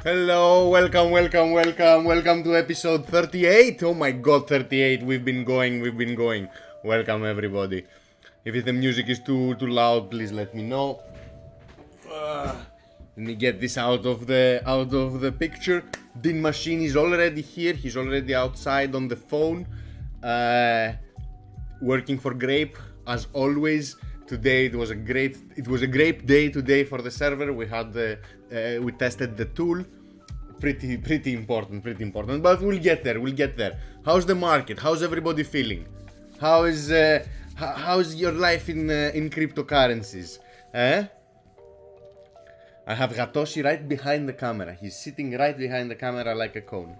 Hello, welcome to episode 38. Oh my god, 38. We've been going. Welcome everybody. If the music is too loud, please let me know. Let me get this out of the picture. Din Machine is already here. He's already outside on the phone, working for Grape as always. Today it was a great day today for the server. We tested the tool. Pretty important. But we'll get there. How's the market? How's everybody feeling? How's your life in cryptocurrencies? I have Gatoshi right behind the camera. He's sitting right behind the camera like a cone.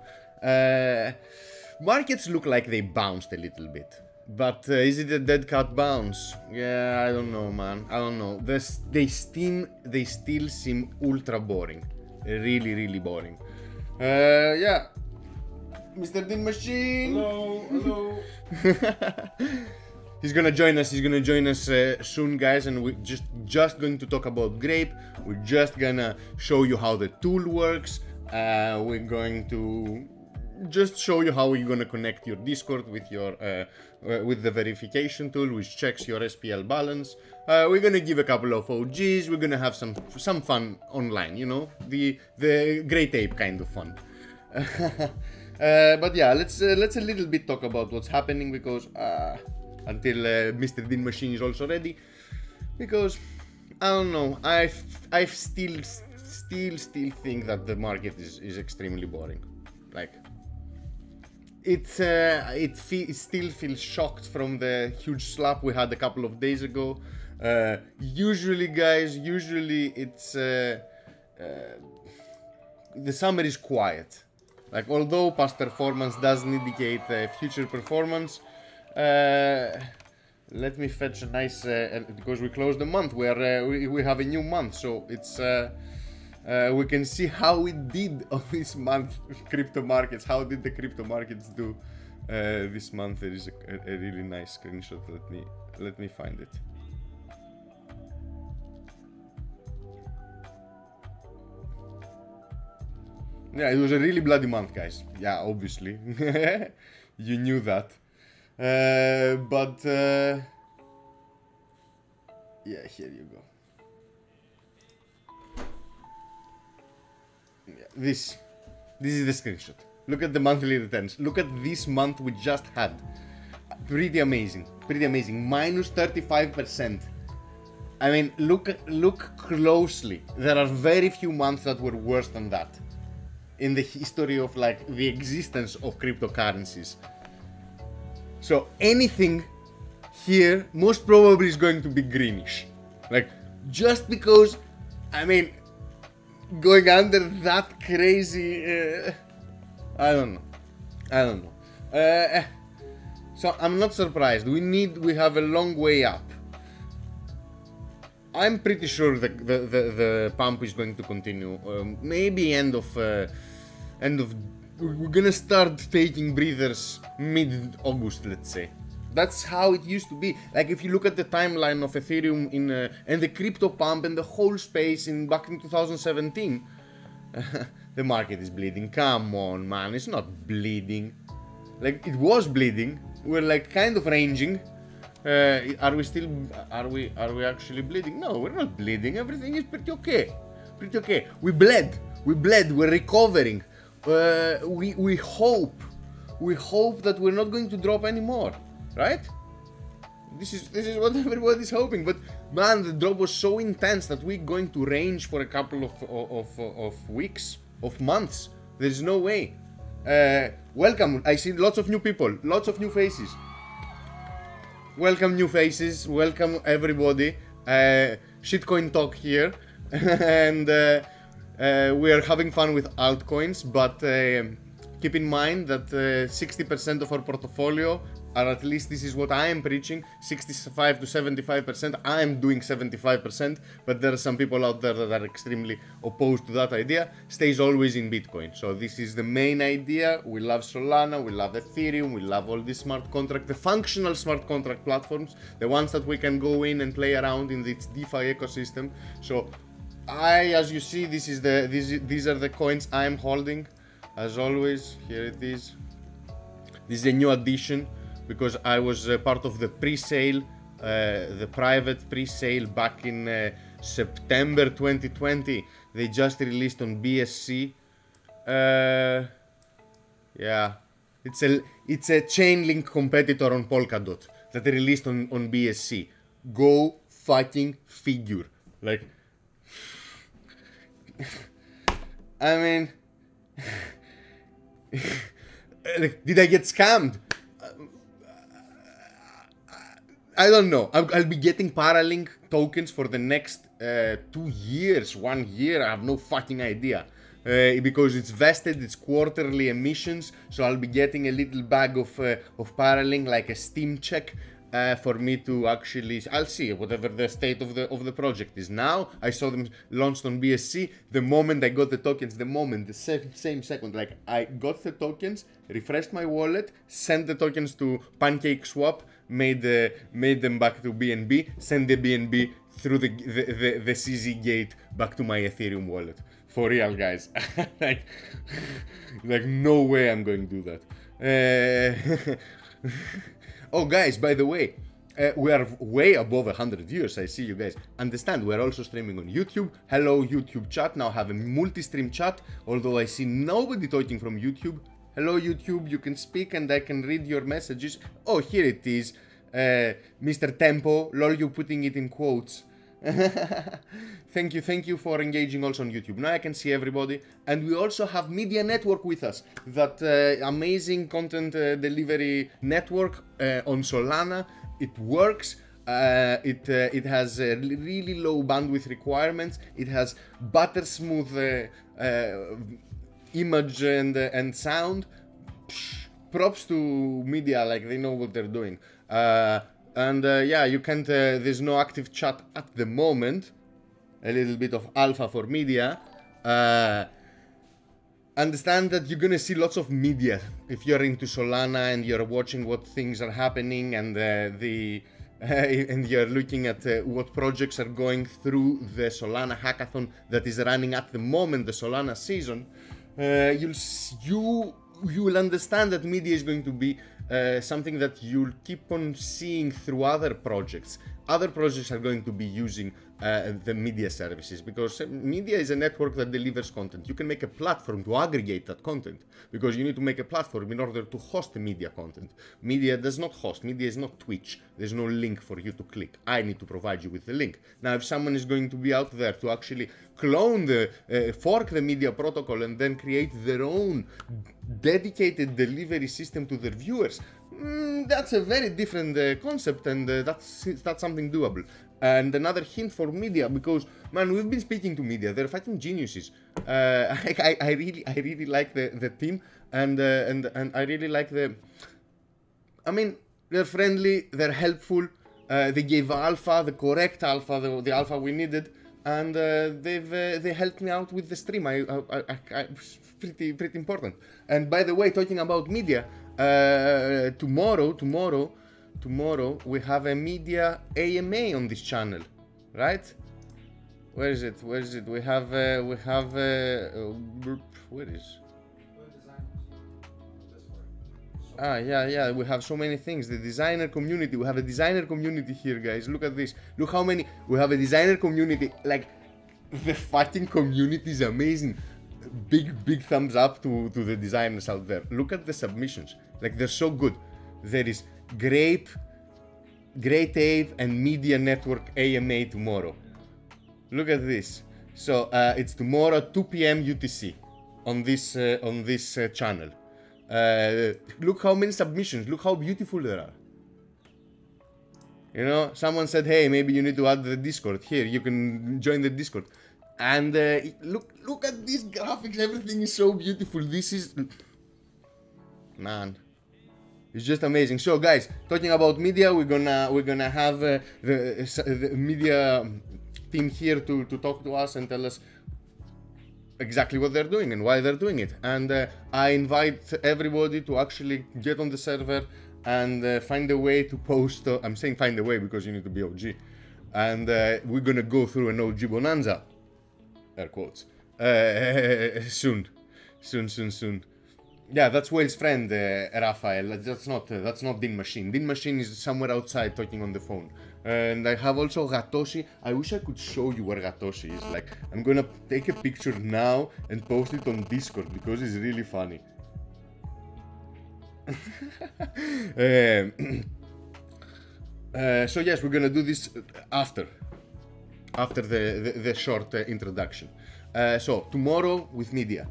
Markets look like they bounced a little bit. But is it a dead cat bounce? Yeah, I don't know, man. I don't know. They still seem ultra boring. Really boring. Yeah. Mr. Din Machine! Hello. He's gonna join us soon, guys, and we're just going to talk about Grape. We're just gonna show you how the tool works. We're going to just show you how you're gonna connect your Discord with your with the verification tool, which checks your SPL balance. We're gonna give a couple of OGs. We're gonna have some fun online, you know, the Great Ape kind of fun. But yeah, let's a little bit talk about what's happening, because until Mr. Din Machine is also ready, because I don't know, I still think that the market is extremely boring. Like, it still feels shocked from the huge slap we had a couple of days ago. Usually it's the summer is quiet. Like, although past performance doesn't indicate future performance. Let me fetch a nice because we closed the month. We have a new month, so it's we can see how we did on this month. Crypto markets. How did the crypto markets do this month? There is a really nice screenshot. Let me find it. Yeah, it was a really bloody month, guys. Yeah, obviously. You knew that. But yeah, here you go. Yeah, this is the screenshot. Look at the monthly returns. Look at this month we just had. Pretty amazing. Minus 35%. I mean, look closely. There are very few months that were worse than that in the history of, like, the existence of cryptocurrencies. So anything here most probably is going to be greenish. Like, just because, I mean, going under that crazy, I don't know. So I'm not surprised. We have a long way up. I'm pretty sure the pump is going to continue. Maybe end of. We're gonna start taking breathers mid-August, let's say. That's how it used to be. Like, if you look at the timeline of Ethereum and the crypto pump and the whole space back in 2017, the market is bleeding. Come on, man, it's not bleeding. Like, it was bleeding. We're like kind of ranging. Are we actually bleeding? No, we're not bleeding. Everything is pretty okay. We bled. We're recovering. We hope that we're not going to drop anymore, right? This is what everybody's hoping. But man, the drop was so intense that we're going to range for a couple of weeks, of months. There's no way. Welcome. I see lots of new people, lots of new faces. Welcome new faces. Welcome everybody. Shitcoin talk here, and. We are having fun with altcoins, but keep in mind that 60% of our portfolio, or at least this is what I am preaching, 65 to 75%. I am doing 75%, but there are some people out there that are extremely opposed to that idea. Stays always in Bitcoin. So this is the main idea. We love Solana, we love Ethereum, we love all these smart contract, the functional smart contract platforms, the ones that we can go in and play around in this DeFi ecosystem. So as you see, these are the coins I'm holding. As always, here it is. This is a new addition because I was part of the pre-sale, the private pre-sale back in September 2020. They just released on BSC. Yeah, it's a Chainlink competitor on Polkadot that they released on BSC. Go fucking figure. Like, I mean, did I get scammed? I don't know. I'll be getting Paralink tokens for the next 2 years, 1 year. I have no fucking idea. Because it's vested, it's quarterly emissions, so I'll be getting a little bag of Paralink, like a Steam check, for me to actually. I'll see whatever the state of the project is now. I saw them launched on BSC. The moment I got the tokens, the same second, like I got the tokens, refreshed my wallet, sent the tokens to PancakeSwap, made them back to BNB, sent the BNB through the CZ gate back to my Ethereum wallet. For real, guys. like no way I'm going to do that. Oh, guys, by the way, we are way above 100 viewers. I see you guys. Understand, we're also streaming on YouTube. Hello, YouTube chat. Now have a multi-stream chat, although I see nobody talking from YouTube. Hello, YouTube. You can speak and I can read your messages. Oh, here it is. Mr. Tempo. Lol, you putting it in quotes. Thank you for engaging also on YouTube. Now I can see everybody, and we also have Media Network with us, that amazing content delivery network on Solana. It works. It has really low bandwidth requirements. It has butter smooth image and sound. Props to Media, like they know what they're doing. Yeah, you can't, there's no active chat at the moment. A little bit of alpha for Media. Understand that you're gonna see lots of media if you're into Solana and you're watching what things are happening and and you're looking at what projects are going through the Solana hackathon that is running at the moment, the Solana season. You will understand that media is going to be something that you'll keep on seeing through other projects. Other projects are going to be using the media services, because media is a network that delivers content. You can make a platform to aggregate that content, because you need to make a platform in order to host the media content. Media does not host. Media is not Twitch. There's no link for you to click. I need to provide you with the link. Now, if someone is going to be out there to actually clone fork the media protocol and then create their own dedicated delivery system to their viewers, that's a very different concept, and that's something doable. And another hint for media, because man, we've been speaking to media. They're fucking geniuses. I really like the team, and I really like the. I mean, they're friendly. They're helpful. They gave alpha, the correct alpha, the alpha we needed, and they helped me out with the stream. Pretty important. And by the way, talking about media, tomorrow we have a media AMA on this channel, right? Where is it? We have where is? Yeah, we have so many things. The designer community, we have a designer community here, guys. Look at this. Look how many. We have a designer community. Like, the fucking community is amazing. Big thumbs up to the designers out there. Look at the submissions. Like, they're so good. There is Great Ape and Media Network AMA tomorrow. Look at this. So it's tomorrow 2 p.m. UTC on this channel. Look how many submissions. Look how beautiful there are. You know, someone said, hey, maybe you need to add the Discord. Here, you can join the Discord. And look at these graphics. Everything is so beautiful. This is, man, it's just amazing. So, guys, talking about media, we're gonna have the media team here to talk to us and tell us exactly what they're doing and why they're doing it. And I invite everybody to actually get on the server and find a way to post. I'm saying find a way because you need to be OG. And we're gonna go through an OG bonanza. air quotes, soon. Yeah, that's Whale's friend, Raphael. That's not Din Machine. Din Machine is somewhere outside talking on the phone. And I have also Gatoshi. I wish I could show you where Gatoshi is. Like, I'm gonna take a picture now and post it on Discord because it's really funny. So yes, we're gonna do this after the short introduction. So tomorrow with media.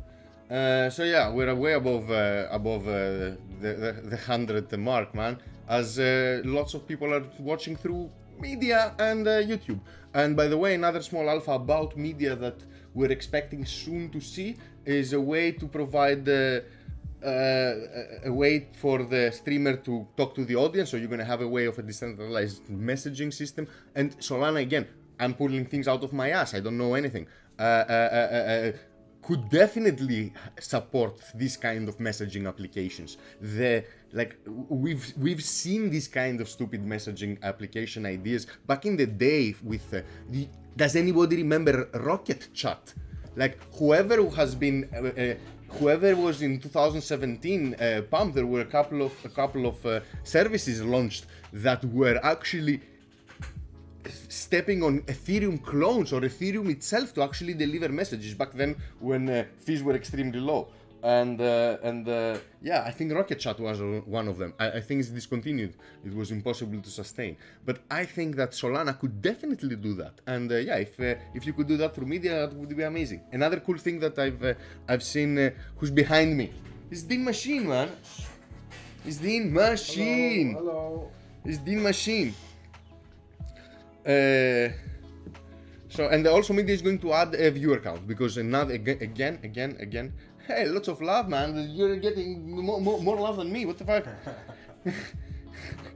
So yeah, we're way above the 100 mark, man, as lots of people are watching through media and YouTube. And by the way, another small alpha about media that we're expecting soon to see is a way to provide a way for the streamer to talk to the audience. So you're gonna have a way of a decentralized messaging system. And Solana, again, I'm pulling things out of my ass. I don't know anything. Could definitely support this kind of messaging applications. We've seen this kind of stupid messaging application ideas back in the day with does anybody remember Rocket Chat? Like whoever was in 2017 pump, there were a couple of services launched that were actually stepping on Ethereum clones or Ethereum itself to actually deliver messages back then when fees were extremely low. And yeah, I think Rocket Chat was one of them. I think it's discontinued. It was impossible to sustain. But I think that Solana could definitely do that. And yeah, if you could do that through media, that would be amazing. Another cool thing that I've seen who's behind me is Din Machine, man. It's Din Machine. Hello. It's Din Machine. So and also media is going to add a viewer count because another again. Hey, lots of love, man. You're getting more love than me. What the fuck?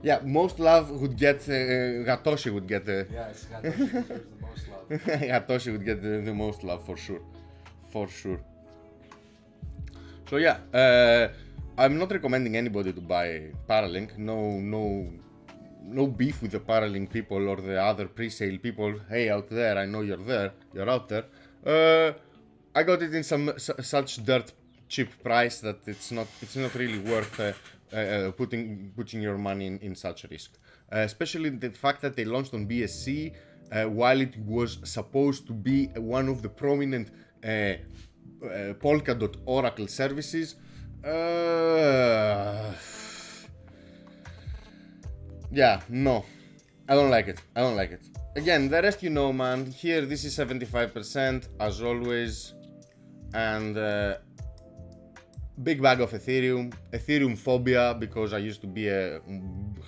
Yeah, most love would get Gatoshi would get the. Yeah, it's Gatoshi deserves the most love. Gatoshi would get the most love for sure. So yeah, I'm not recommending anybody to buy Paralink. No beef with the Paralink people or the other pre-sale people. Hey, out there, I know you're out there. I got it in such dirt cheap price that it's not really worth putting your money in such risk. Especially the fact that they launched on BSC while it was supposed to be one of the prominent Polkadot Oracle services. Yeah, no, I don't like it. Again, the rest you know, man. Here, this is 75% as always, and big bag of Ethereum phobia because I used to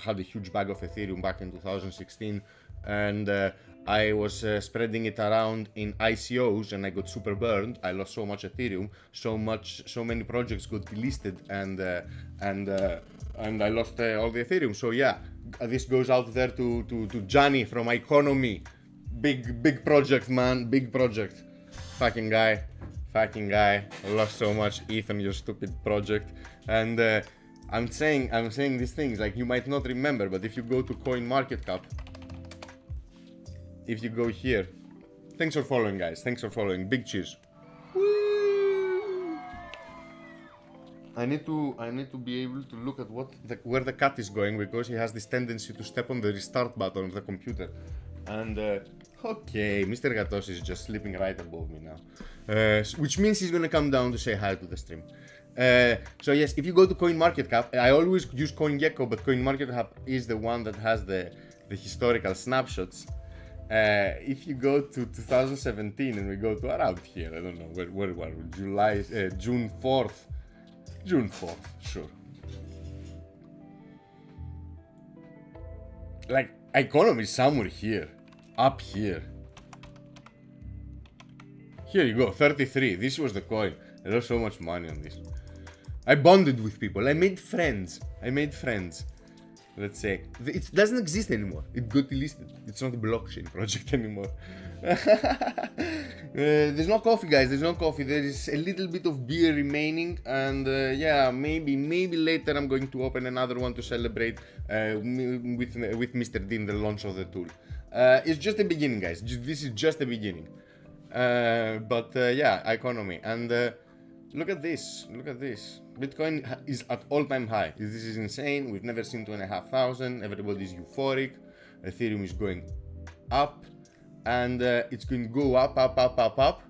had a huge bag of Ethereum back in 2016, and I was spreading it around in ICOs, and I got super burned. I lost so much Ethereum, so many projects got delisted, and I lost all the Ethereum. So yeah, this goes out there to Johnny from Economy. Big project, man. Big project. Fucking guy. I lost so much ETH on your stupid project. And I'm saying these things like you might not remember, but if you go to CoinMarketCap, if you go here, thanks for following, guys. Thanks for following. Big cheers. I need to be able to look at where the cat is going because he has this tendency to step on the restart button of the computer. And okay, Mr. Gatoshi is just sleeping right above me now, which means he's gonna come down to say hi to the stream. So yes, if you go to CoinMarketCap, I always use CoinGecko, but CoinMarketCap is the one that has the historical snapshots. If you go to 2017 and we go to around here, I don't know where were we? June 4th. June 4th, sure. Like, Economy is somewhere here. Up here. Here you go, 33. This was the coin. I lost so much money on this. I bonded with people. I made friends. Let's say. It doesn't exist anymore. It got delisted. It's not a blockchain project anymore. There's no coffee, guys. There's no coffee. There is a little bit of beer remaining, and yeah, maybe later I'm going to open another one to celebrate with Mr. Dean the launch of the tool. It's just the beginning, guys. This is just the beginning. Yeah, economy. And look at this. Look at this. Bitcoin is at all-time high. This is insane. We've never seen 2,500. Everybody's euphoric. Ethereum is going up, and it's going to go up,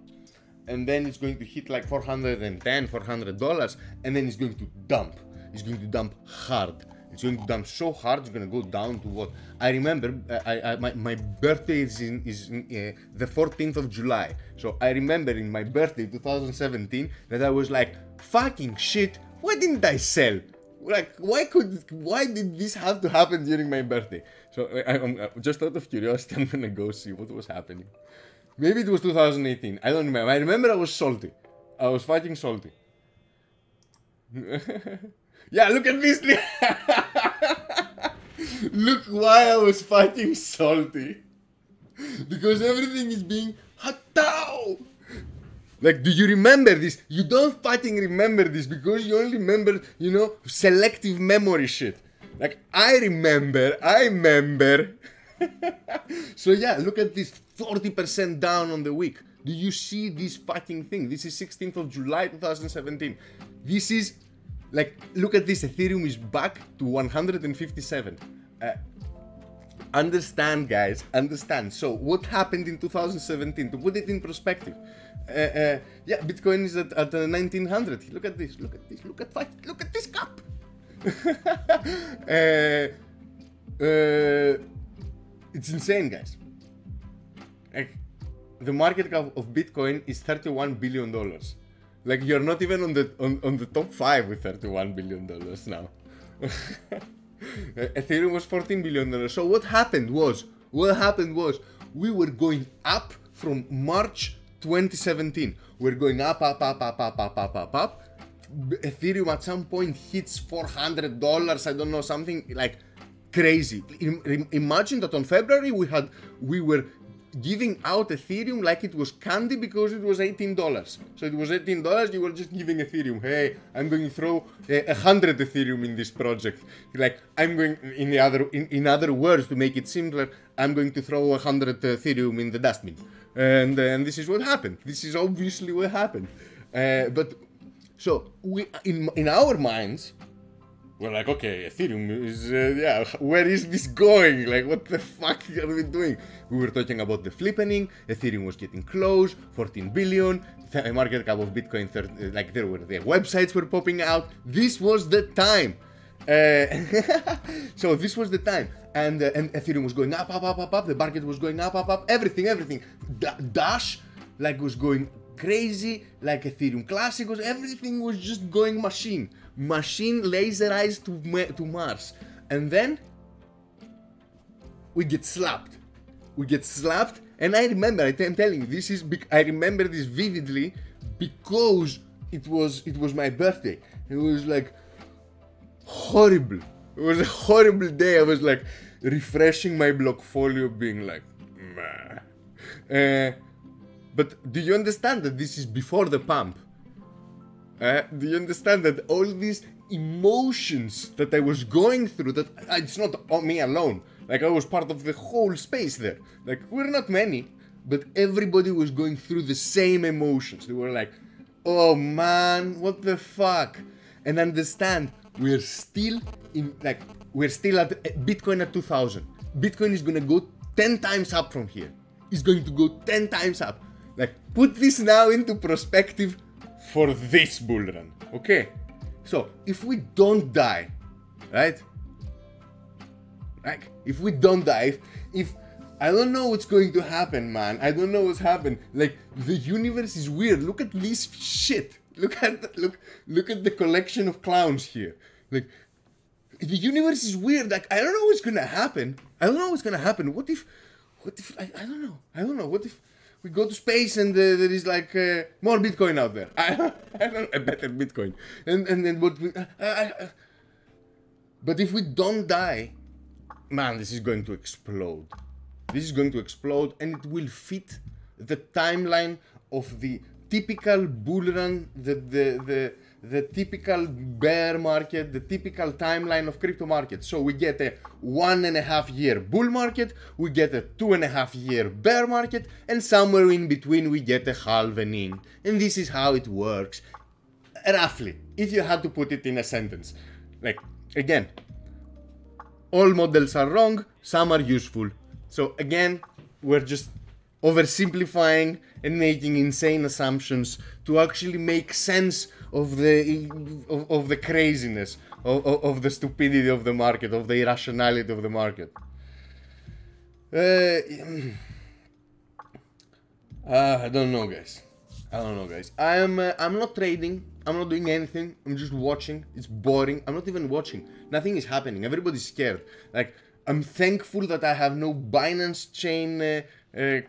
and then it's going to hit like $410, $400, and then it's going to dump. It's going to dump hard. It's going to dump so hard. It's going to go down to what I remember. My birthday is the 14th of July. So I remember in my birthday 2017 that I was like, fucking shit. Why didn't I sell? Like, why did this have to happen during my birthday? So I'm just out of curiosity, I'm gonna go see what was happening. Maybe it was 2018. I don't remember. I remember I was salty. I was fucking salty. Yeah, look at this. Look why I was fucking salty. Because everything is being hatao. Like, do you remember this? You don't fucking remember this because you only remember, you know, selective memory shit. Like, I remember. So yeah, look at this, 40% down on the week. Do you see this fucking thing? This is 16th of July 2017. This is, like, look at this, Ethereum is back to 157. Understand, guys, understand. So what happened in 2017? To put it in perspective, yeah, Bitcoin is at 1900. Look at this, look at this, look at this cup. It's insane, guys. Like, the market cap of Bitcoin is $31 billion. Like, you're not even on the top 5 with $31 billion now. Ethereum was $14 billion. So what happened was we were going up from March 2017. We're going up. Ethereum at some point hits $400. I don't know, something like crazy. Imagine that on February we were giving out Ethereum like it was candy because it was $18. So it was $18, you were just giving Ethereum. Hey, I'm going to throw 100 Ethereum in this project. Like, I'm going, in other words, to make it simpler, I'm going to throw 100 Ethereum in the dustbin. And this is what happened. This is obviously what happened. But, so, we, in our minds, we're like, okay, Ethereum is, yeah, where is this going? Like, what the fuck are we doing? We were talking about the flippening, Ethereum was getting close, 14 billion, the market cap of Bitcoin, like, their websites were popping out. This was the time. So this was the time. And Ethereum was going up, the market was going up, everything. Dash, like, was going crazy, like Ethereum Classic was, everything was just going machine laserized to Mars. And then we get slapped, and I remember, I'm telling you, this is I remember this vividly because it was my birthday. It was like horrible. It was a horrible day. I was like refreshing my Blockfolio, being like, meh. But do you understand that this is before the pump? Do you understand that all these emotions that I was going through, that it's not me alone. Like, I was part of the whole space there. Like, we're not many, but everybody was going through the same emotions. They were like, oh man, what the fuck? And understand, we're still at Bitcoin at 2000. Bitcoin is gonna go 10 times up from here. It's going to go 10 times up. Like, put this now into perspective for this bull run, okay? So, if we don't die, right? Like, if we don't die, if I don't know what's going to happen, man. I don't know what's happened. Like, the universe is weird. Look at this shit. Look at the collection of clowns here. Like, the universe is weird. Like, I don't know what's gonna happen. What if I don't know. What if we go to space and there is like more Bitcoin out there? I don't know, a better Bitcoin. And then what? But if we don't die, man, this is going to explode. This is going to explode, and it will fit the timeline of the typical bull run, the typical bear market, the typical timeline of crypto markets. So we get a 1.5 year bull market, we get a 2.5 year bear market, and somewhere in between we get a halvening. And this is how it works, roughly, if you had to put it in a sentence. Like, again, all models are wrong, some are useful. So again, we're just oversimplifying and making insane assumptions to actually make sense of the craziness, of the stupidity of the market, of the irrationality of the market. I don't know, guys. I'm not trading. I'm not doing anything. I'm just watching. It's boring. I'm not even watching. Nothing is happening. Everybody's scared. Like, I'm thankful that I have no Binance chain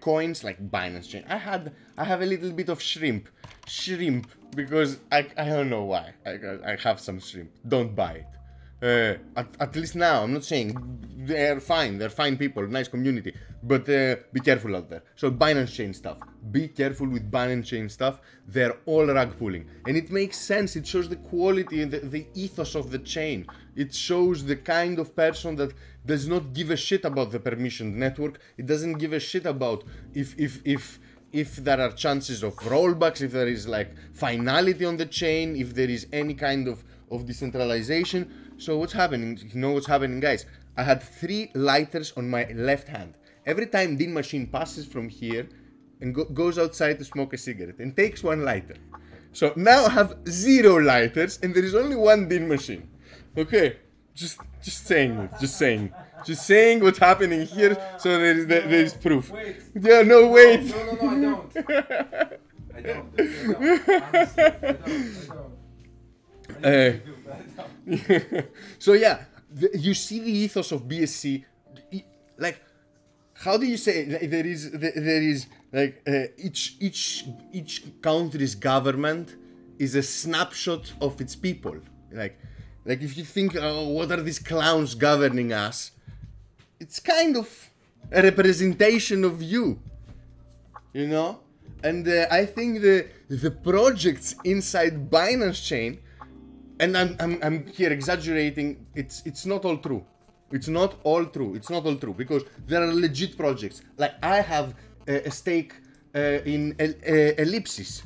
coins, like Binance chain. I have a little bit of shrimp, because I don't know why. I have some shrimp. Don't buy it. At least now, I'm not saying they're fine people, nice community, but be careful out there. So Binance chain stuff, be careful with Binance chain stuff. They're all rug pulling, and it makes sense. It shows the quality and the ethos of the chain. It shows the kind of person that does not give a shit about the permissioned network. It doesn't give a shit about if there are chances of rollbacks, if there is like finality on the chain, if there is any kind of decentralization. So what's happening? You know what's happening, guys? I had 3 lighters on my left hand. Every time Dean Machine passes from here and goes outside to smoke a cigarette and takes 1 lighter. So now I have 0 lighters and there is only 1 Dean Machine. Okay, just saying what's happening here. So there is proof. Wait. Yeah, no, wait. No, I don't. Honestly, I don't. So yeah, you see the ethos of BSC. Like, how do you say? Like, there is like each country's government is a snapshot of its people. Like if you think, oh, what are these clowns governing us? It's kind of a representation of you, you know. And I think the projects inside Binance chain. And I'm here exaggerating. It's not all true. It's not all true because there are legit projects. Like I have a stake in Ellipsis.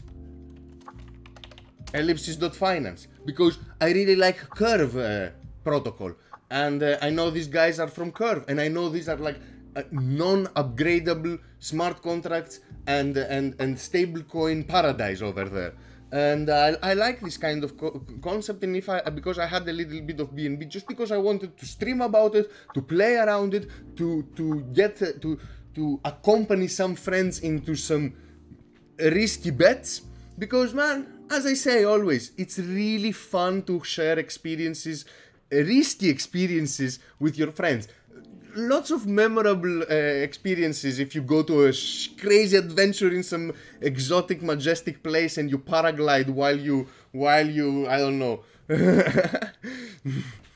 Ellipsis.finance, because I really like Curve protocol, and I know these guys are from Curve, and I know these are like non-upgradable smart contracts and stablecoin paradise over there. And I like this kind of concept, and because I had a little bit of BNB, just because I wanted to stream about it, to play around it, to accompany some friends into some risky bets. Because, man, as I say always, it's really fun to share experiences, risky experiences with your friends. Lots of memorable experiences if you go to a crazy adventure in some exotic, majestic place and you paraglide while you I don't know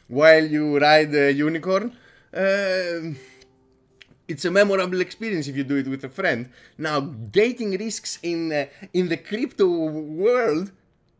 while you ride a unicorn. It's a memorable experience if you do it with a friend. Now, taking risks in the crypto world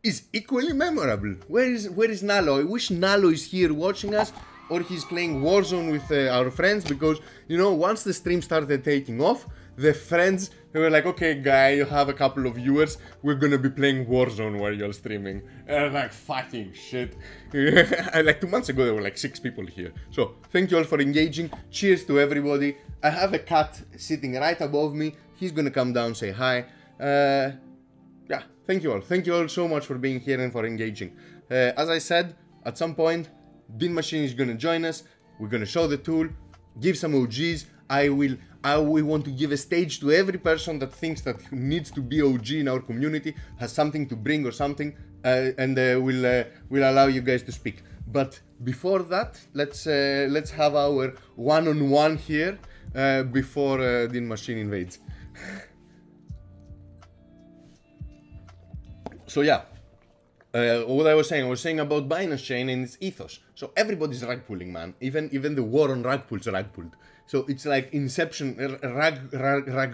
is equally memorable. Where is Nalo? I wish Nalo is here watching us, or he's playing Warzone with our friends, because, you know, once the stream started taking off, the friends, they were like, okay, guy, you have a couple of viewers, we're gonna be playing Warzone while you're streaming. And I'm like, fucking shit. Like 2 months ago, there were like 6 people here. So, thank you all for engaging. Cheers to everybody. I have a cat sitting right above me. He's gonna come down, say hi. Yeah, thank you all. Thank you all so much for being here and for engaging. As I said, at some point, Dean Machine is gonna join us. We're gonna show the tool, give some OGs. I will want to give a stage to every person that thinks that needs to be OG in our community, has something to bring or something, and we'll allow you guys to speak. But before that, let's have our one-on-one here before Dean Machine invades. So yeah. What I was saying about Binance Chain and its ethos. So everybody's rug pulling, man. Even the war on rug pulls rug pulled. So it's like Inception, rug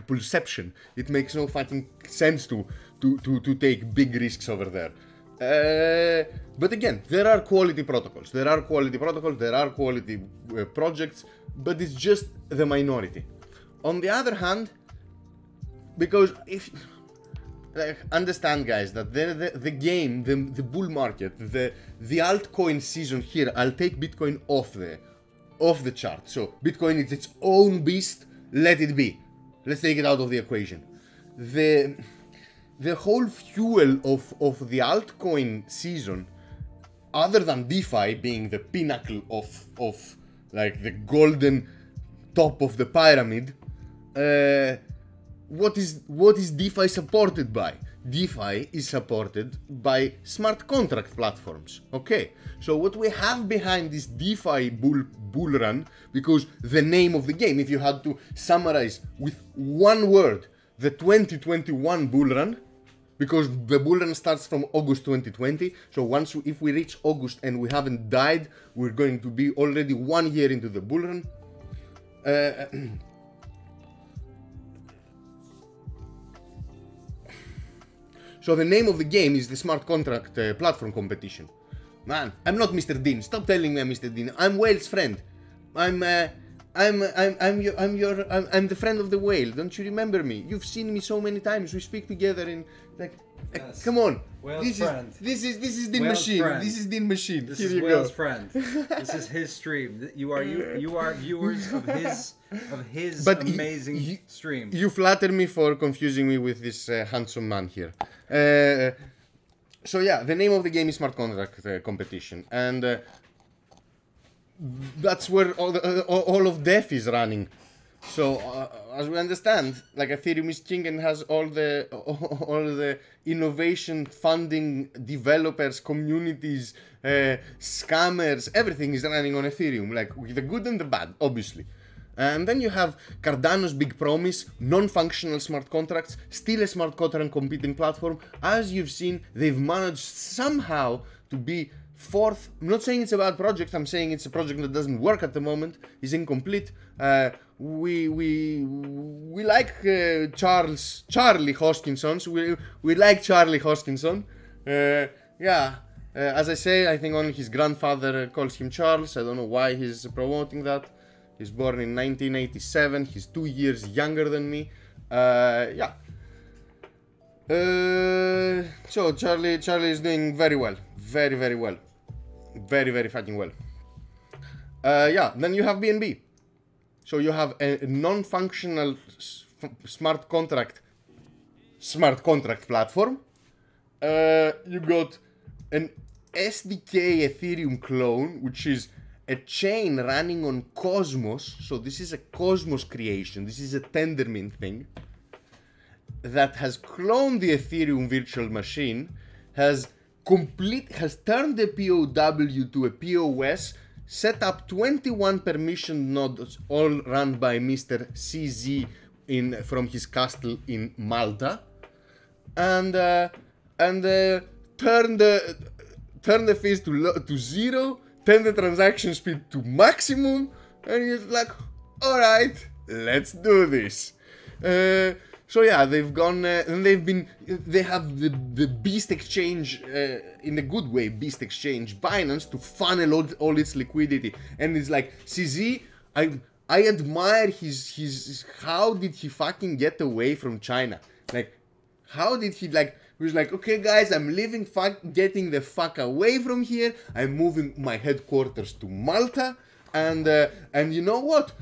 pullception. It makes no fucking sense to to take big risks over there. But again, there are quality protocols. There are quality projects, but it's just the minority. On the other hand, because if understand, guys, that the game, the bull market, the altcoin season here, I'll take Bitcoin off the chart. So Bitcoin is its own beast. Let it be. Let's take it out of the equation. The whole fuel of the altcoin season, other than DeFi being the pinnacle of like the golden top of the pyramid, what is DeFi supported by? DeFi is supported by smart contract platforms. Okay, so what we have behind this DeFi bull run, because the name of the game, if you had to summarize with one word, the 2021 bull run, because the bull run starts from August 2020. So if we reach August and we haven't died, we're going to be already 1 year into the bull run. So the name of the game is the smart contract platform competition. Man, I'm not Mr. Dean. Stop telling me I'm Mr. Dean. I'm Whale's friend. I'm the friend of the whale. Don't you remember me? You've seen me so many times. We speak together in Yes. come on. Whale's friend. This is Dean Whale's Machine. friend. This is Dean Machine. This Here is you Whale's go. friend. This is his stream. You are viewers of his But amazing stream. You flatter me for confusing me with this handsome man here. So yeah, the name of the game is Smart Contract Competition, and that's where all of dev is running. So as we understand, like Ethereum is king and has all the innovation funding, developers, communities, scammers, everything is running on Ethereum, like with the good and the bad, obviously. And then you have Cardano's big promise, non-functional smart contracts, still a smart contract competing platform. As you've seen, they've managed somehow to be fourth. I'm not saying it's a bad project, I'm saying it's a project that doesn't work at the moment, is incomplete. We like Charlie Hoskinson. We like Charlie Hoskinson. As I say, I think only his grandfather calls him Charles. I don't know why he's promoting that. He's born in 1987. He's 2 years younger than me. So Charlie is doing very well. Very, very well. Very, very fucking well. Then you have BNB. So you have a non-functional smart contract platform. You got an SDK Ethereum clone, which is a chain running on Cosmos. So this is a Cosmos creation. This is a Tendermint thing that has cloned the Ethereum virtual machine, has turned the POW to a POS, set up 21 permissioned nodes, all run by Mr. CZ from his castle in Malta, and turn the fees to zero, turn the transaction speed to maximum, and he's like, all right, let's do this. So yeah, they've gone and they have the Beast Exchange in a good way, Beast Exchange, Binance, to funnel all its liquidity. And it's like, CZ, I admire his how did he fucking get away from China? Like, how did he he was like, okay guys, I'm getting the fuck away from here. I'm moving my headquarters to Malta, and you know what?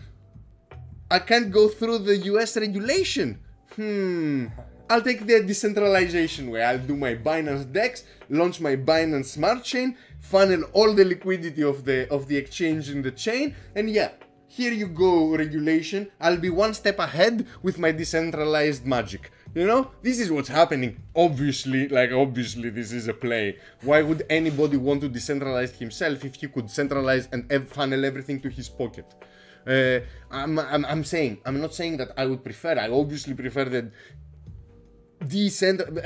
I can't go through the US regulation. I'll take the decentralization way. I'll do my Binance DEX, launch my Binance Smart Chain, funnel all the liquidity of the exchange in the chain, and yeah, here you go, regulation. I'll be one step ahead with my decentralized magic. You know, this is what's happening. Obviously, this is a play. Why would anybody want to decentralize himself if he could centralize and funnel everything to his pocket? I'm not saying that I would prefer. I obviously prefer the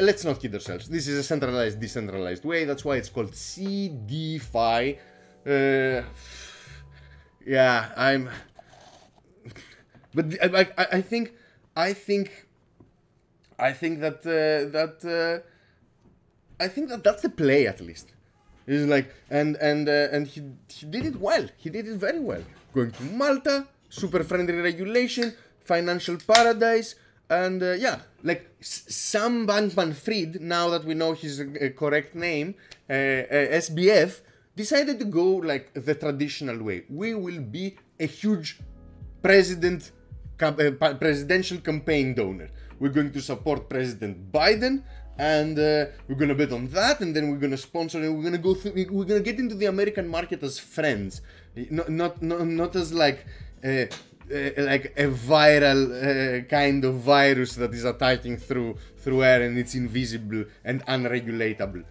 let's not kid ourselves. This is a centralized, decentralized way. That's why it's called CDFI. I think that that's the play at least. It's like and he did it well. He did it very well. Going to Malta, super friendly regulation, financial paradise, and like Sam Bankman-Fried. Now that we know his correct name, SBF decided to go like the traditional way. We will be a huge presidential campaign donor. We're going to support President Biden, and we're gonna bet on that, and then we're gonna sponsor, and we're gonna go through. We're gonna get into the American market as friends, not as like a viral kind of virus that is attacking through air and it's invisible and unregulatable.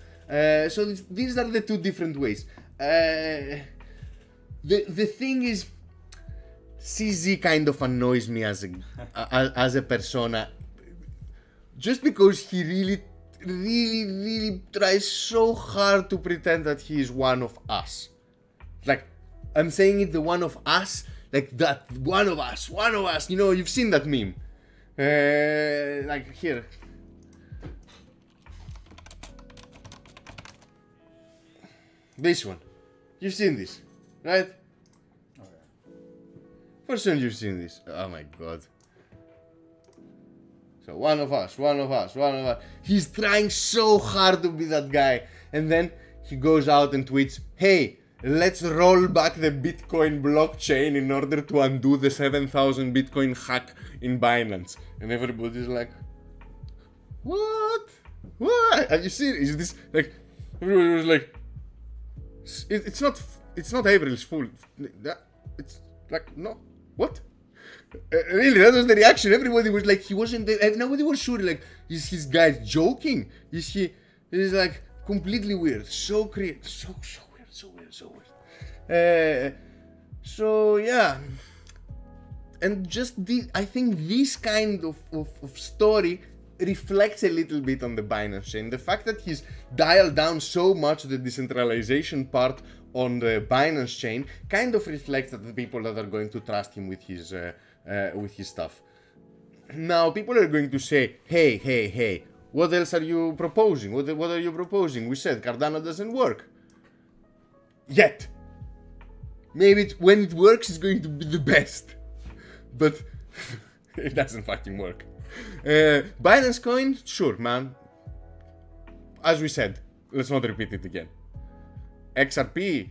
So these are the two different ways. The thing is, CZ kind of annoys me as a persona, just because he really tries so hard to pretend that he is one of us. Like, I'm saying it, the one of us, like that, one of us, you know, you've seen that meme. Like, here. This one. You've seen this, right? Okay. For sure you've seen this. Oh my god. So one of us. He's trying so hard to be that guy. And then he goes out and tweets, hey, let's roll back the Bitcoin blockchain in order to undo the 7,000 Bitcoin hack in Binance. And everybody's like, what? Have you seen it? Is this like, everybody was like, it's not April's Fool. It's like, no, what? Really, that was the reaction. Everybody was like, he wasn't there. Nobody was sure, like, is his guy joking? Is like completely weird. So weird. So yeah. And just I think this kind of story reflects a little bit on the Binance chain. The fact that he's dialed down so much the decentralization part on the Binance chain kind of reflects that the people that are going to trust him with his stuff. Now, people are going to say, hey, what else are you proposing? What are you proposing? We said Cardano doesn't work. Yet. Maybe when it works, it's going to be the best. But it doesn't fucking work. Binance Coin, sure, man. As we said, let's not repeat it again. XRP,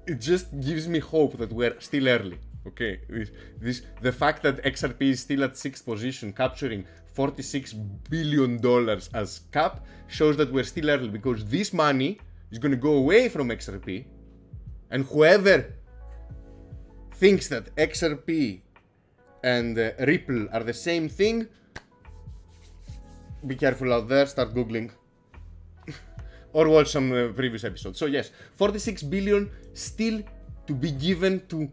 it just gives me hope that we're still early. Okay, the fact that XRP is still at 6th position, capturing $46 billion as cap, shows that we're still early, because this money is going to go away from XRP, and whoever thinks that XRP and Ripple are the same thing, be careful out there, start googling or watch some previous episodes. So yes, 46 billion still to be given to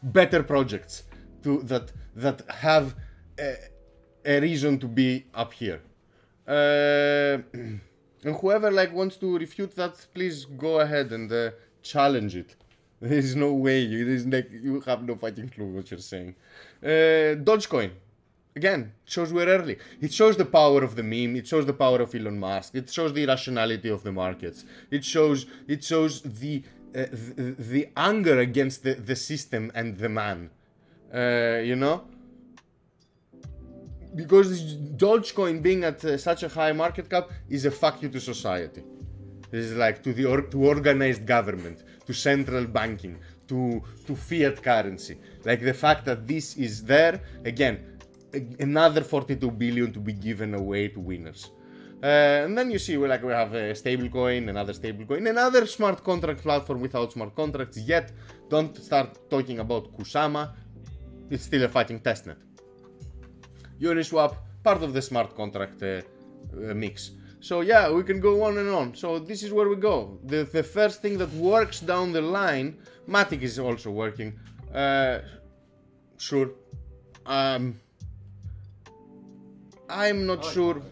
better projects that have a reason to be up here. And whoever like wants to refute that, please go ahead and challenge it. There is no way. You have no fucking clue what you're saying. Dogecoin. Again, shows we're early. It shows the power of the meme. It shows the power of Elon Musk. It shows the irrationality of the markets. It shows the anger against the system and the man. You know? Because Dogecoin being at such a high market cap is a fuck you to society. This is like to organized government, to central banking, to fiat currency. Like the fact that this is there, again, another 42 billion to be given away to winners. And then you see we have a stablecoin, another smart contract platform without smart contracts. Yet, don't start talking about Kusama. It's still a fucking testnet. Uniswap, part of the smart contract mix. So yeah, we can go on and on. So this is where we go. The first thing that works down the line, Matic is also working. Sure. I'm not sure.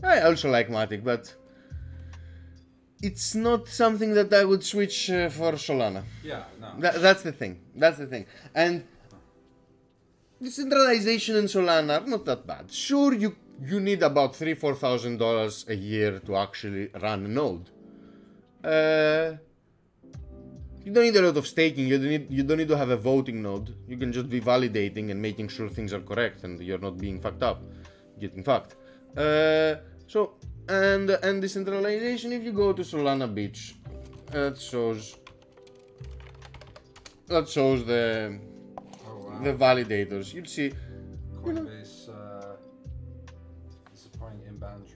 I also like Matic, but it's not something that I would switch for Solana. Yeah, no. That's the thing. And decentralization and Solana are not that bad. Sure, you need about $3,000-4,000 a year to actually run a node. You don't need a lot of staking. You don't need to have a voting node. You can just be validating and making sure things are correct and you're not being fucked up, getting fucked. And decentralization. If you go to Solana Beach, that shows the validators. You'll see. Coinbase is supporting inbound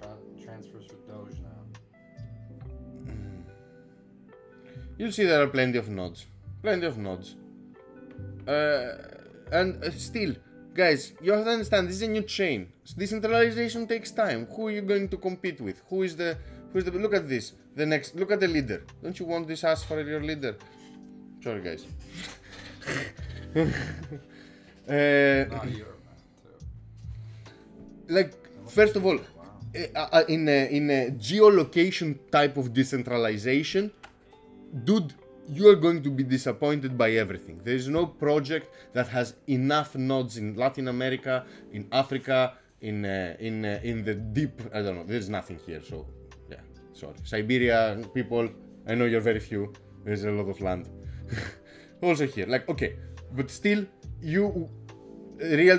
transfers for Doge now. You'll see there are plenty of nodes. And still, guys, you have to understand, this is a new chain. Decentralization takes time. Who are you going to compete with? Who's the look at this. Look at the leader. Don't you want this ass for your leader? Sorry, guys. Like, first of all, in a geolocation type of decentralization, dude, you are going to be disappointed by everything. There is no project that has enough nodes in Latin America, in Africa, in the deep. I don't know. There's nothing here. So yeah, sorry. Siberia people, I know you're very few. There's a lot of land. Also here, like, okay, but still, real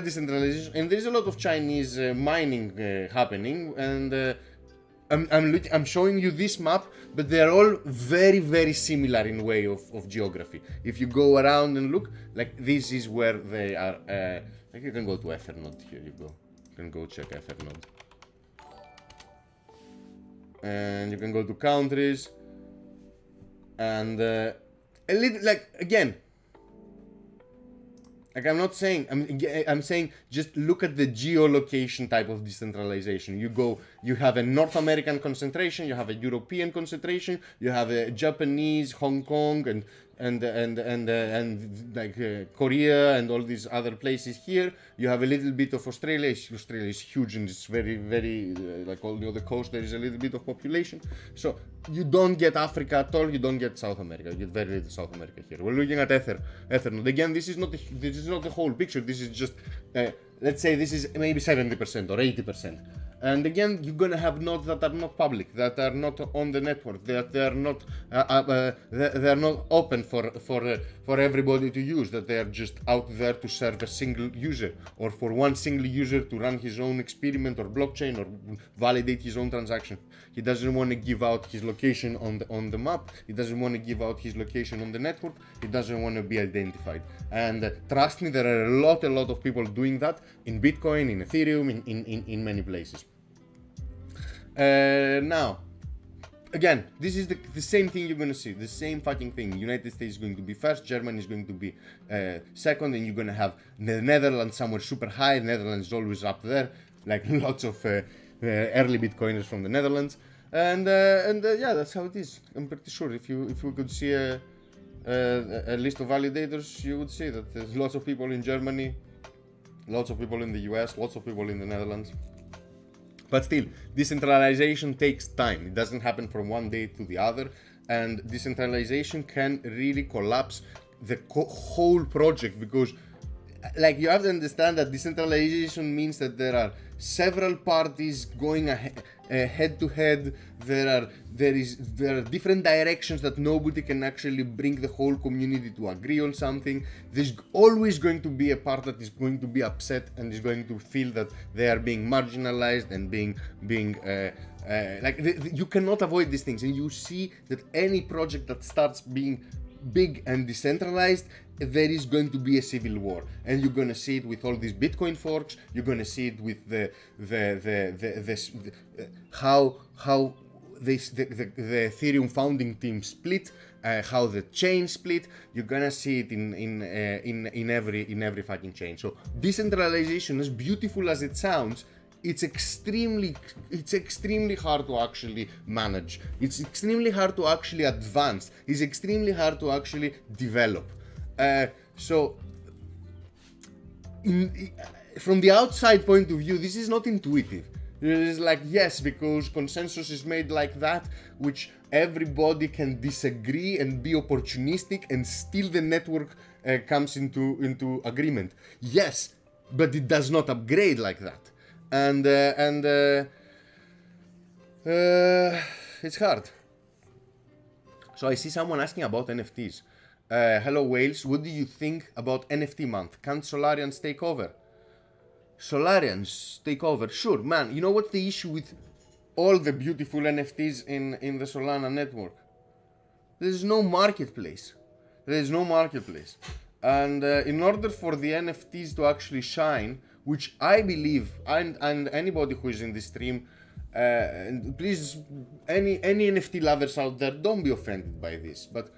decentralization, and there's a lot of Chinese mining happening, and I'm showing you this map, but they're all very, very similar in way of geography. If you go around and look, like, this is where they are. Like, you can go to Ethernode. Here you go. You can go check Ethernode, and you can go to countries, and a little, like, again. Like, I'm not saying, I'm saying just look at the geolocation type of decentralization. You have a North American concentration, you have a European concentration, you have a Japanese, Hong Kong, and like Korea and all these other places here. You have a little bit of Australia. Australia is huge and it's very, very, like all the other coast, there is a little bit of population. So you don't get Africa at all, you don't get South America, you get very little South America here. We're looking at Ethernode. Again, this is not the whole picture, this is just, let's say this is maybe 70% or 80%. And again, you're gonna have nodes that are not public, that are not on the network, that they are not open for everybody to use, that they are just out there to serve a single user, or for one single user to run his own experiment or blockchain or validate his own transaction. He doesn't want to give out his location on the map. He doesn't want to give out his location on the network. He doesn't want to be identified. And trust me, there are a lot of people doing that in Bitcoin, in Ethereum, in many places. Now, again, this is the same thing you're going to see. The same fucking thing. United States is going to be first. Germany is going to be second. And you're going to have the Netherlands somewhere super high. The Netherlands is always up there. Like lots of early Bitcoiners from the Netherlands. And yeah, that's how it is. I'm pretty sure if we could see a list of validators, you would see that there's lots of people in Germany, lots of people in the US, lots of people in the Netherlands. But still, decentralization takes time. It doesn't happen from one day to the other, and decentralization can really collapse the whole project, because, like, you have to understand that decentralization means that there are several parties going head to head. There are different directions that nobody can actually bring the whole community to agree on something. There's always going to be a part that is going to be upset and is going to feel that they are being marginalized and you cannot avoid these things. And you see that any project that starts being big and decentralized, there is going to be a civil war, and you're gonna see it with all these Bitcoin forks. You're gonna see it with how the Ethereum founding team split, how the chain split. You're gonna see it in every fucking chain. So decentralization, as beautiful as it sounds, it's extremely hard to actually manage. It's extremely hard to actually advance. It's extremely hard to actually develop. So from the outside point of view, this is not intuitive. It is like, yes, because consensus is made like that, which everybody can disagree and be opportunistic, and still the network comes into agreement. Yes, but it does not upgrade like that. And it's hard. So I see someone asking about NFTs. Hello Wales, what do you think about NFT month? Can't Solarians take over? Solarians take over, sure, man. You know what's the issue with all the beautiful NFTs in the Solana network? There's no marketplace. There's no marketplace. And in order for the NFTs to actually shine, which I believe, and anybody who is in this stream, and please, any NFT lovers out there, don't be offended by this, but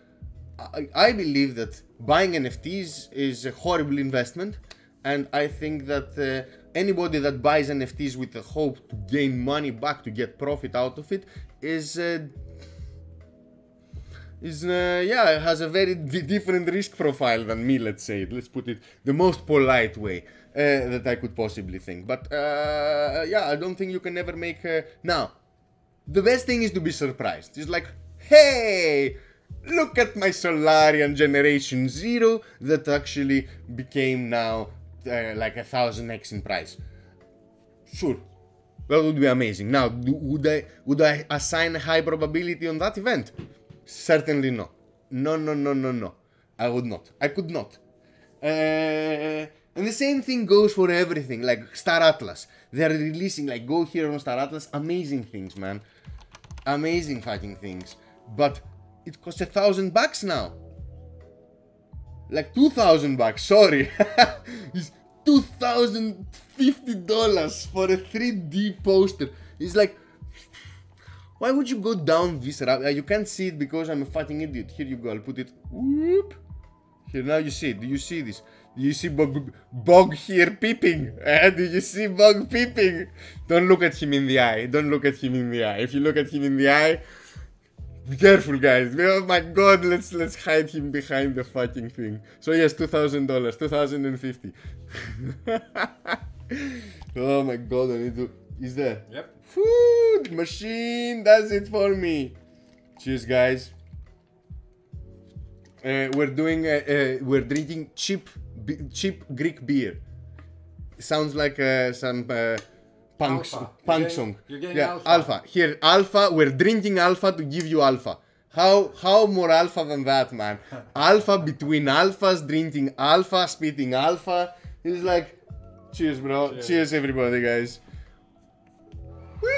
I believe that buying NFTs is a horrible investment, and I think that anybody that buys NFTs with the hope to gain money back, to get profit out of it, has a very different risk profile than me, let's say. Let's put it the most polite way that I could possibly think. But yeah, I don't think you can ever make... Now, the best thing is to be surprised. It's like, hey, look at my Solarian Generation 0 that actually became now like 1000x in price. Sure, that would be amazing. Now, would I assign a high probability on that event? Certainly no. No. I would not. I could not. And the same thing goes for everything, like Star Atlas. They're releasing, like, go here on Star Atlas, amazing things, man. Amazing fucking things. But it costs $1,000 now. Like $2,000, sorry. It's $2,050 for a 3D poster. It's like, why would you go down this route? You can't see it because I'm a fucking idiot. Here you go, I'll put it. Whoop. Here, now you see it. Do you see this? Do you see Bog here peeping? Do you see Bog peeping? Don't look at him in the eye. Don't look at him in the eye. If you look at him in the eye, be careful, guys. Oh my god, let's hide him behind the fucking thing. So yes, $2,000, $2,050. Oh my god, I need to... Is there? Yep. Food machine does it for me. Cheers, guys. We're drinking cheap Greek beer. Sounds like some punk song. You're getting Yeah, alpha. alpha. Here, alpha. We're drinking alpha to give you alpha. How more alpha than that, man? Alpha between alphas, drinking alpha, spitting alpha. It's like, cheers, bro. Cheers everybody, guys. Whee!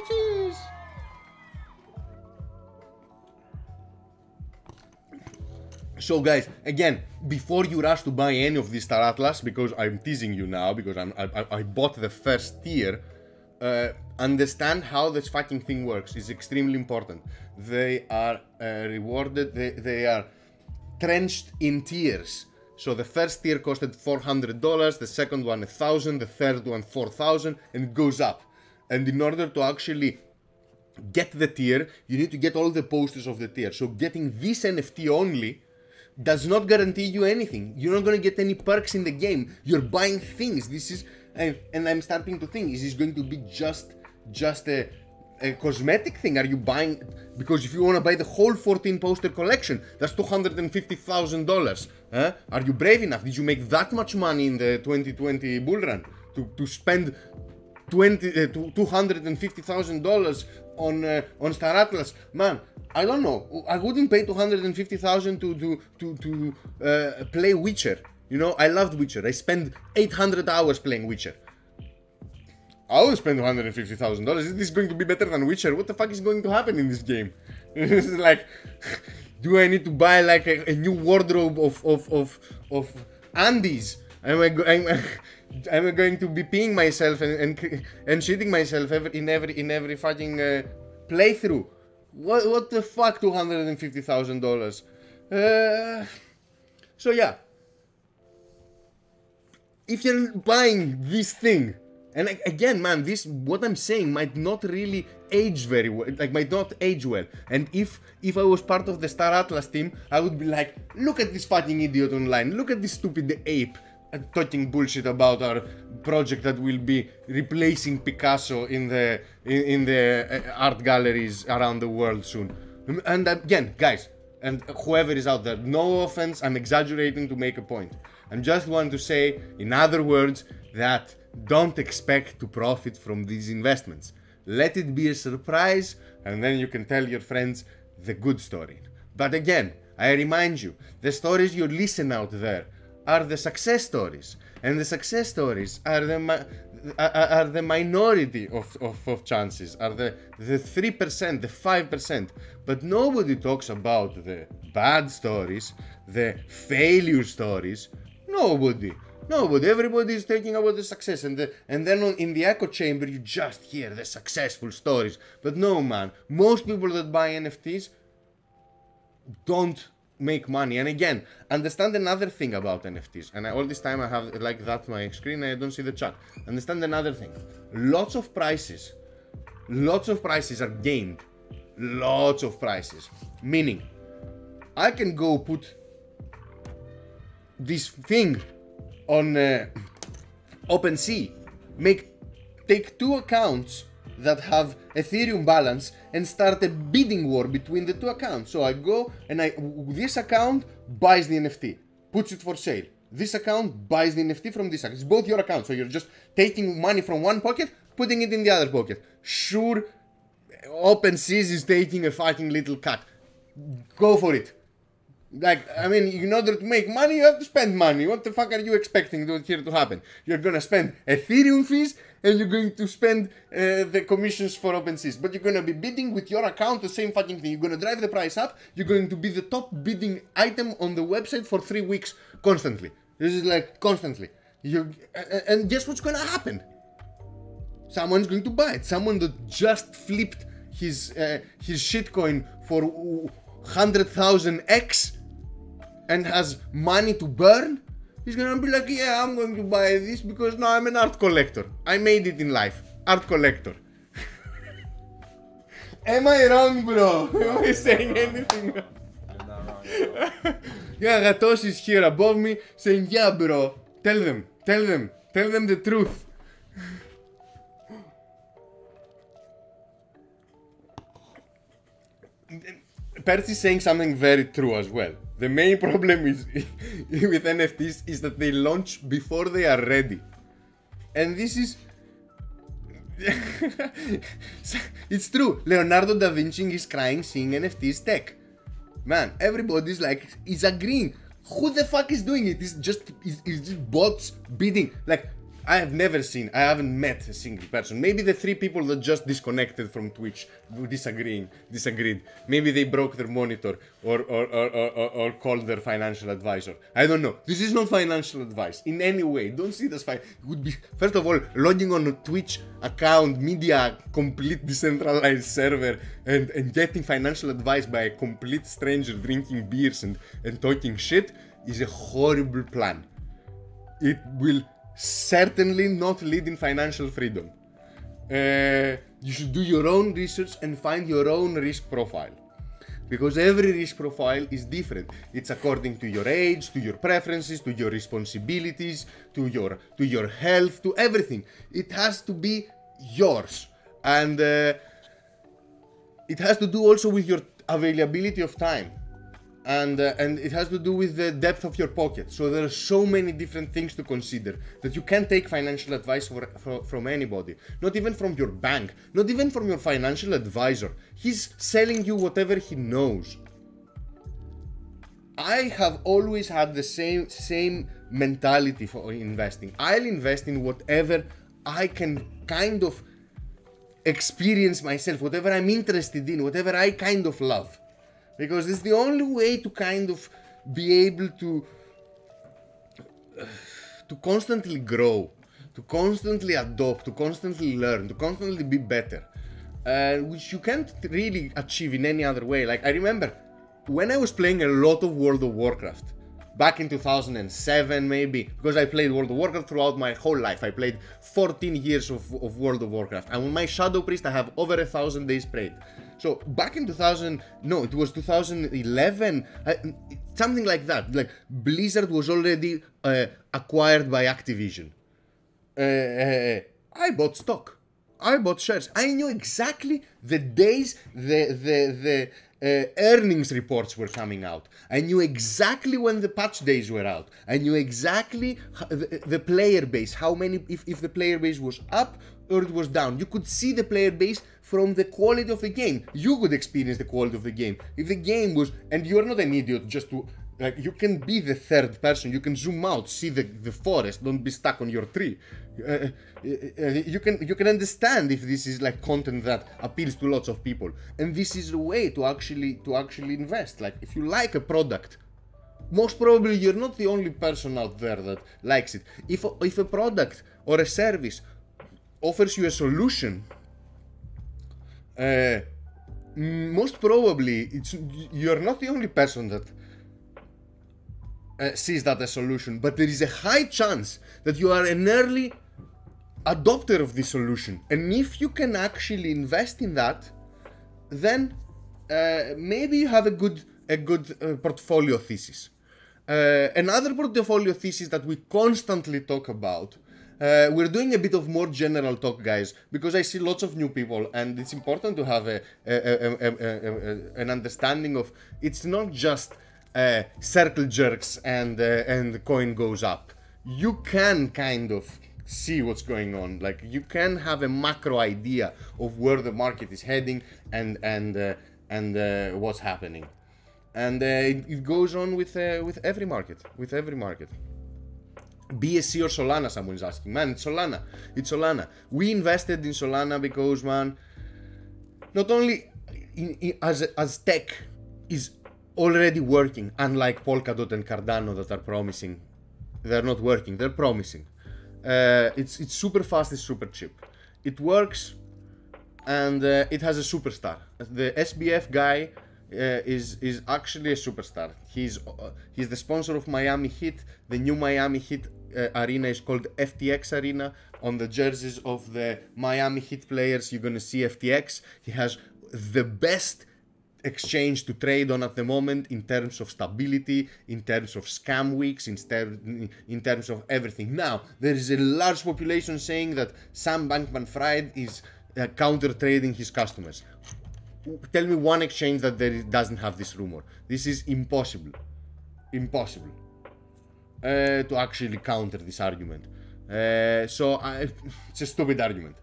Cheers. So guys, again, before you rush to buy any of these Star Atlas, because I'm teasing you now, because I bought the first tier, understand how this fucking thing works. It's extremely important. They are rewarded, they are trenched in tiers. So the first tier costed $400, the second one $1,000, the third one $4,000, and it goes up. And in order to actually get the tier, you need to get all the posters of the tier. So getting this NFT only does not guarantee you anything. You're not going to get any perks in the game. You're buying things. This is, and I'm starting to think, is this going to be just a cosmetic thing? Are you buying, because if you want to buy the whole 14 poster collection, that's $250,000. Huh? Are you brave enough? Did you make that much money in the 2020 bull run to spend $250,000 on Star Atlas? Man, I don't know. I wouldn't pay $250,000 to play Witcher. You know, I loved Witcher. I spent 800 hours playing Witcher. I will spend $250,000. Is this going to be better than Witcher? What the fuck is going to happen in this game? It's like, do I need to buy like a new wardrobe of Andes? Am I going to be peeing myself and shitting myself in every fucking playthrough? What the fuck, $250,000? So yeah, if you're buying this thing, and again, man, what I'm saying might not really age very well, might not age well. And if I was part of the Star Atlas team, I would be like, look at this fucking idiot online, look at this stupid ape talking bullshit about our project that will be replacing Picasso in the art galleries around the world soon. And again, guys, and whoever is out there, no offense, I'm exaggerating to make a point. I'm just want to say, in other words, that don't expect to profit from these investments. Let it be a surprise, and then you can tell your friends the good story. But again, I remind you, the stories you listen out there are the success stories, and the success stories are the minority of chances, are the 3%, the 5%. But nobody talks about the bad stories, the failure stories. Nobody. Everybody is talking about the success, and then in the echo chamber you just hear the successful stories. But no, man, most people that buy NFTs don't make money. And again, understand another thing about NFTs. And all this time I have like that my screen, I don't see the chat. Understand another thing. Lots of prices are gained. Lots of prices. Meaning, I can go put this thing on OpenSea, take two accounts that have Ethereum balance and start a bidding war between the two accounts. So I go and this account buys the NFT, puts it for sale. This account buys the NFT from this account. It's both your accounts. So you're just taking money from one pocket, putting it in the other pocket. Sure, OpenSea is taking a fucking little cut. Go for it. Like, I mean, in order to make money, you have to spend money. What the fuck are you expecting here to happen? You're gonna spend Ethereum fees, and you're going to spend the commissions for OpenSea. But you're gonna be bidding with your account the same fucking thing. You're gonna drive the price up. You're going to be the top bidding item on the website for 3 weeks constantly. This is like constantly. And guess what's gonna happen? Someone's going to buy it. Someone that just flipped his shitcoin for 100,000x and has money to burn, he's gonna be like, yeah, I'm going to buy this because now I'm an art collector. I made it in life. Art collector. Am I wrong, bro? Am I saying anything? I'm not wrong. Yeah, Gatos is here above me saying, yeah, bro, tell them the truth. Percy is saying something very true as well. The main problem is with NFTs is that they launch before they are ready. And this is... it's true. Leonardo da Vinci is crying seeing NFTs tech. Man, everybody's like, is agreeing. Who the fuck is doing it? It's just bots bidding. Like, I haven't met a single person. Maybe the 3 people that just disconnected from Twitch disagreed. Maybe they broke their monitor or called their financial advisor. I don't know. This is not financial advice in any way. Don't see it as it would be, first of all, logging on a Twitch account, media, complete decentralized server, and getting financial advice by a complete stranger drinking beers and talking shit is a horrible plan. It will certainly not lead in financial freedom. You should do your own research and find your own risk profile, because every risk profile is different. It's according to your age, to your preferences, to your responsibilities, to your health, to everything. It has to be yours, and it has to do also with your availability of time. And it has to do with the depth of your pocket. So there are so many different things to consider that you can't take financial advice from anybody. Not even from your bank. Not even from your financial advisor. He's selling you whatever he knows. I have always had the same mentality for investing. I'll invest in whatever I can kind of experience myself, whatever I'm interested in, whatever I kind of love. Because it's the only way to kind of be able to constantly grow, to constantly adopt, to constantly learn, to constantly be better, which you can't really achieve in any other way. Like, I remember when I was playing a lot of World of Warcraft, back in 2007 maybe, because I played World of Warcraft throughout my whole life. I played 14 years of World of Warcraft, and with my Shadow Priest I have over 1,000 days played. So back in 2011, something like that. Like, Blizzard was already acquired by Activision. I bought stock. I bought shares. I knew exactly the days, the earnings reports were coming out. I knew exactly when the patch days were out. I knew exactly the player base, how many, if the player base was up or it was down. You could see the player base from the quality of the game. You could experience the quality of the game. If the game was, and you're not an idiot just to, like, you can be the third person, you can zoom out, see the forest, don't be stuck on your tree. You can understand if this is like content that appeals to lots of people, and this is a way to actually invest. Like, if you like a product, most probably you're not the only person out there that likes it. If a product or a service offers you a solution, most probably you're not the only person that sees that as a solution, but there is a high chance that you are an early adopter of this solution, and if you can actually invest in that, then maybe you have a good portfolio thesis. Another portfolio thesis that we constantly talk about, we're doing a bit of more general talk, guys, because I see lots of new people, and it's important to have an understanding of, it's not just circle jerks and the coin goes up. You can kind of see what's going on. Like, you can have a macro idea of where the market is heading and what's happening. And it goes on with every market. BSC or Solana, someone is asking. Man, it's Solana. We invested in Solana because, man, not only as tech is already working, unlike Polkadot and Cardano that are promising. They're not working, they're promising. It's super fast, it's super cheap. It works, and it has a superstar. The SBF guy is actually a superstar. He's the sponsor of Miami Heat. The new Miami Heat arena is called FTX Arena. On the jerseys of the Miami Heat players, you're gonna see FTX. He has the best exchange to trade on at the moment in terms of stability, in terms of scam weeks, in terms of everything. Now, there is a large population saying that Sam Bankman-Fried is counter trading his customers. Tell me one exchange that doesn't have this rumor. This is impossible to actually counter this argument. So it's a stupid argument.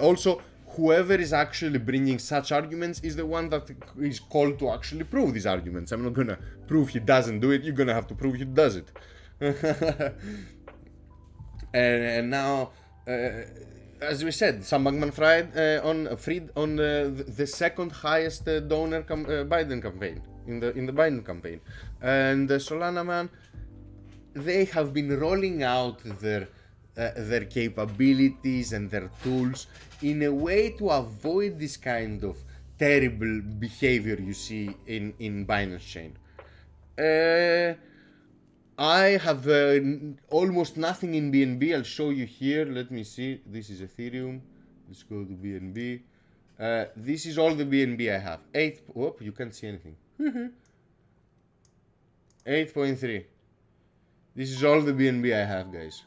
Also, whoever is actually bringing such arguments is the one that is called to actually prove these arguments. I'm not gonna prove he doesn't do it, you're gonna have to prove he does it. And now, as we said, Sam Bankman-Fried on the second highest donor Biden campaign, in the Biden campaign. And Solana, man, they have been rolling out their capabilities and their tools in a way to avoid this kind of terrible behavior you see in Binance Chain. I have almost nothing in BNB. I'll show you here. Let me see. This is Ethereum. Let's go to BNB. This is all the BNB I have. You can't see anything. 8.3. This is all the BNB I have, guys.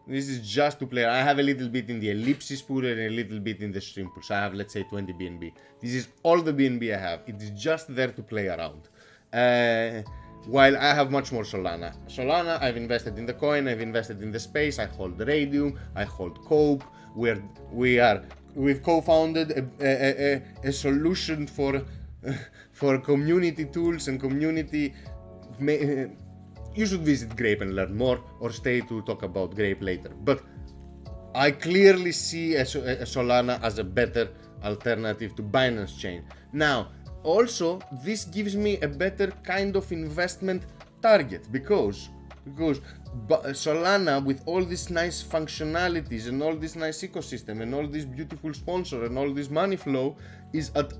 This is just to play. I have a little bit in the Ellipsis pool and a little bit in the Stream pool. So I have, let's say, 20 BNB. This is all the BNB I have. It is just there to play around. While I have much more Solana. Solana, I've invested in the coin, I've invested in the space, I hold Radium, I hold Cope. We've co-founded a solution for community tools and community. You should visit Grape and learn more, or stay to talk about Grape later. But I clearly see a Solana as a better alternative to Binance Chain. Now, also, this gives me a better kind of investment target, because Solana, with all these nice functionalities and all this nice ecosystem and all this beautiful sponsor and all this money flow, is at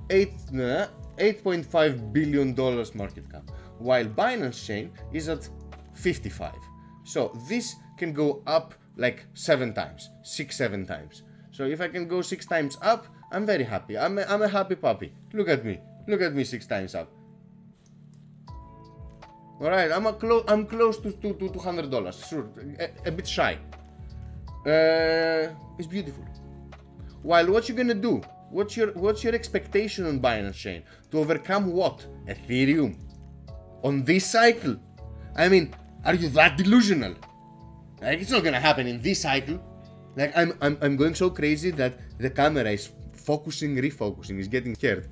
$8.5 billion market cap, while Binance Chain is at 55. So this can go up like 7 times, 6-7 times. So if I can go 6 times up, I'm very happy. I'm a happy puppy. Look at me 6 times up. All right, I'm close to $200. Sure, a bit shy. It's beautiful. While what you're gonna do what's your expectation on Binance Chain? To overcome what? Ethereum? On this cycle? I mean, are you that delusional? Like, it's not gonna happen in this cycle. Like, I'm going so crazy that the camera is focusing, refocusing, is getting scared.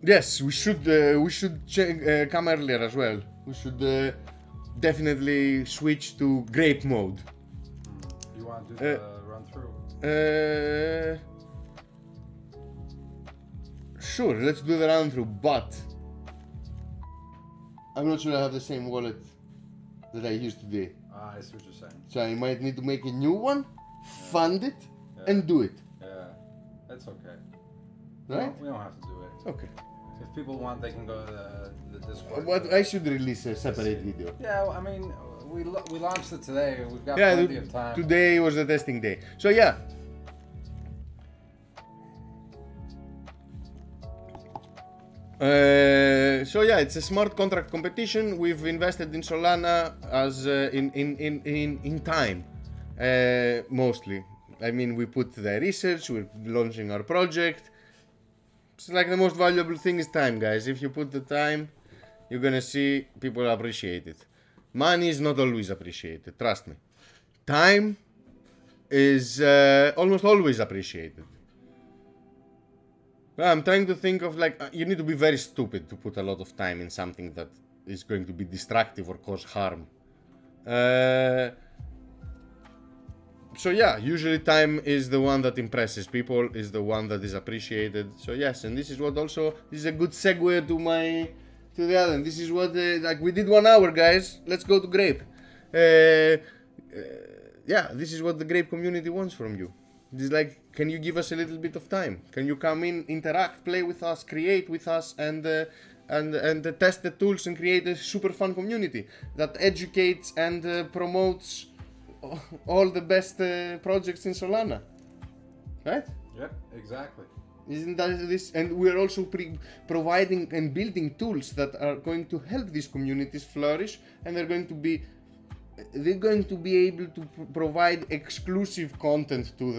Yes, we should come earlier as well. We should definitely switch to grape mode. You want to do the run through? Sure, let's do the run through, but I'm not sure I have the same wallet that I used today. I see what you're saying. So I might need to make a new one, fund it, and do it. Yeah, that's okay. Right? We don't have to do it. Okay. If people want, they can go to the Discord. But I should release a separate video. Yeah, well, I mean, we launched it today. We've got Yeah, plenty of time. today was the testing day. So yeah. So yeah, it's a smart contract competition. We've invested in Solana as in time, mostly. I mean, we put the research. We're launching our project. It's like the most valuable thing is time, guys. If you put the time, you're gonna see people appreciate it. Money is not always appreciated. Trust me. Time is almost always appreciated. I'm trying to think of like, you need to be very stupid to put a lot of time in something that is going to be destructive or cause harm. So yeah, usually time is the one that impresses people, is the one that is appreciated. So yes, and this is what also, this is a good segue to the other. This is what, like we did 1 hour, guys. Let's go to Grape. Yeah, this is what the Grape community wants from you. It's like, can you give us a little bit of time? Can you come in, interact, play with us, create with us, and test the tools and create a super fun community that educates and promotes all the best projects in Solana, right? Yep, exactly. Isn't that this? And we're also providing and building tools that are going to help these communities flourish, and they're going to be able to provide exclusive content to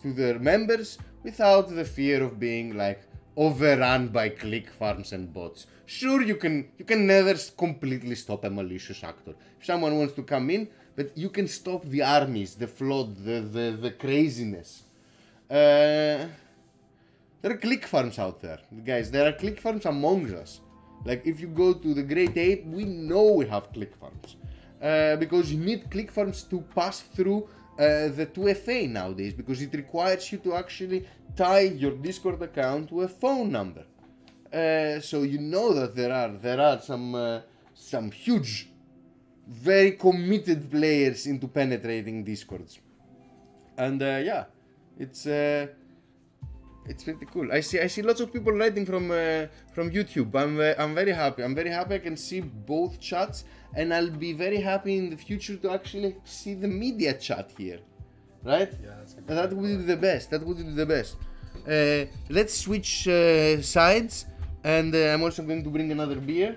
their members without the fear of being like overrun by click farms and bots. Sure, you can never completely stop a malicious actor. If someone wants to come in, but you can stop the armies, the flood, the craziness. There are click farms out there, guys. There are click farms among us. Like if you go to the Great Ape, we know we have click farms because you need click farms to pass through the 2FA nowadays, because it requires you to actually tie your Discord account to a phone number. So you know that there are some huge, very committed players into penetrating Discords, and yeah, it's pretty cool. I see lots of people writing from YouTube. I'm very happy. I'm very happy I can see both chats, and I'll be very happy in the future to actually see the media chat here, right? Yeah, that's good. That would be the best. That would be the best. Let's switch sides, and I'm also going to bring another beer.